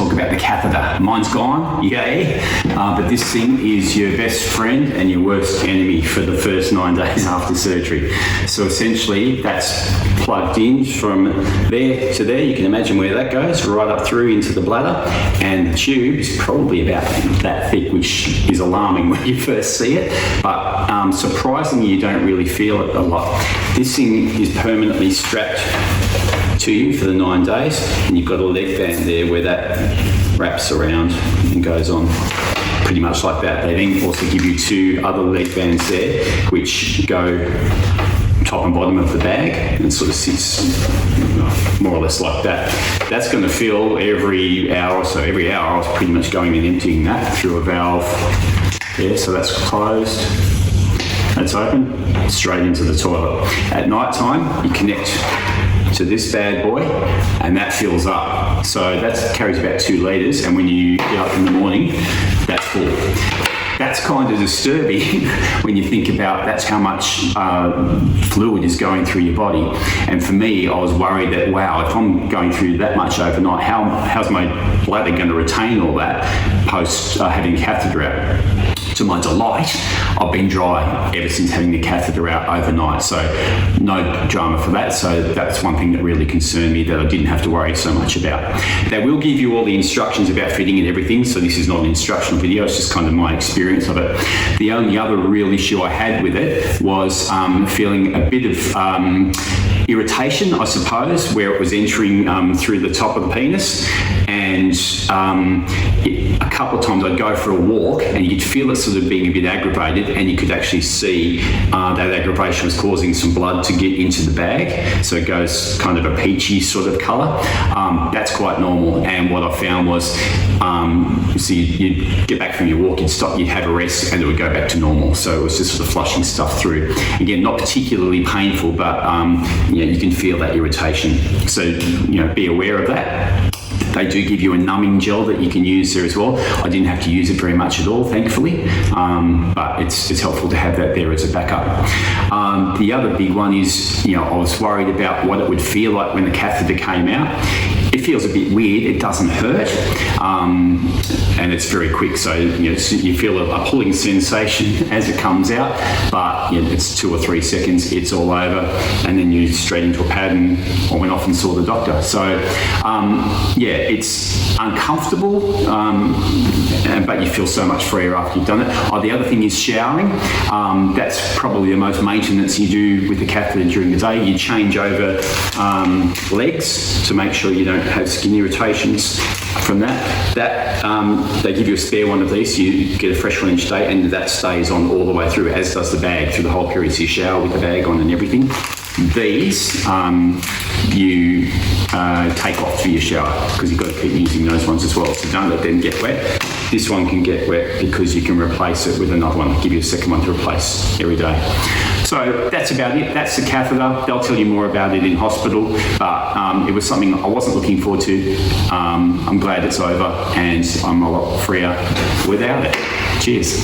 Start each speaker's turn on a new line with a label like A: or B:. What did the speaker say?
A: talk about the catheter. Mine's gone, yay, but this thing is your best friend and your worst enemy for the first 9 days after surgery. So essentially, that's plugged in from there to there. You can imagine where that goes, right up through into the bladder, and the tube is probably about that thick, which is alarming when you first see it, but surprisingly, you don't really feel it a lot. This thing is permanently strapped to you for the 9 days, and you've got a leg band there where that wraps around and goes on pretty much like that. They then also give you 2 other leg bands there which go top and bottom of the bag and sort of sits more or less like that. That's going to fill every hour or so. Every hour I was pretty much going and emptying that through a valve there, so that's closed. That's open, straight into the toilet. At night time, you connect to this bad boy and that fills up. So that carries about 2 litres, and when you get up in the morning, that's full. That's kind of disturbing when you think about that's how much fluid is going through your body. And for me, I was worried that, wow, if I'm going through that much overnight, how's my bladder going to retain all that post having a catheter out? To my delight, I've been dry ever since having the catheter out overnight, so no drama for that. So that's one thing that really concerned me that I didn't have to worry so much about. They will give you all the instructions about fitting and everything, so this is not an instructional video, it's just kind of my experience of it. The only other real issue I had with it was feeling a bit of irritation, I suppose, where it was entering through the top of the penis, and a couple of times I'd go for a walk and you could feel it sort of being a bit aggravated, and you could actually see that aggravation was causing some blood to get into the bag, so it goes kind of a peachy sort of colour. That's quite normal, and what I found was so you'd get back from your walk, you'd stop, you'd have a rest, and it would go back to normal. So it was just sort of flushing stuff through. Again, not particularly painful, but you can feel that irritation. So be aware of that. They do give you a numbing gel that you can use there as well. I didn't have to use it very much at all, thankfully, but it's helpful to have that there as a backup. The other big one is, I was worried about what it would feel like when the catheter came out. It feels a bit weird. It doesn't hurt, and it's very quick. So you feel a pulling sensation as it comes out, but it's 2 or 3 seconds. It's all over, and then you're straight into a pad. And I went off and saw the doctor. So it's uncomfortable, but you feel so much freer after you've done it. The other thing is showering. That's probably the most maintenance you do with the catheter during the day. You change over legs to make sure you don't have skin irritations from that. They give you a spare one of these, so you get a fresh one each day, and that stays on all the way through, as does the bag through the whole period. So you shower with the bag on and everything. These you take off for your shower, because you've got to keep using those ones as well, so don't let them get wet. This one can get wet because you can replace it with another one. I'll give you a second one to replace every day. So that's about it. That's the catheter. They'll tell you more about it in hospital, but it was something I wasn't looking forward to. I'm glad it's over, and I'm a lot freer without it. Cheers.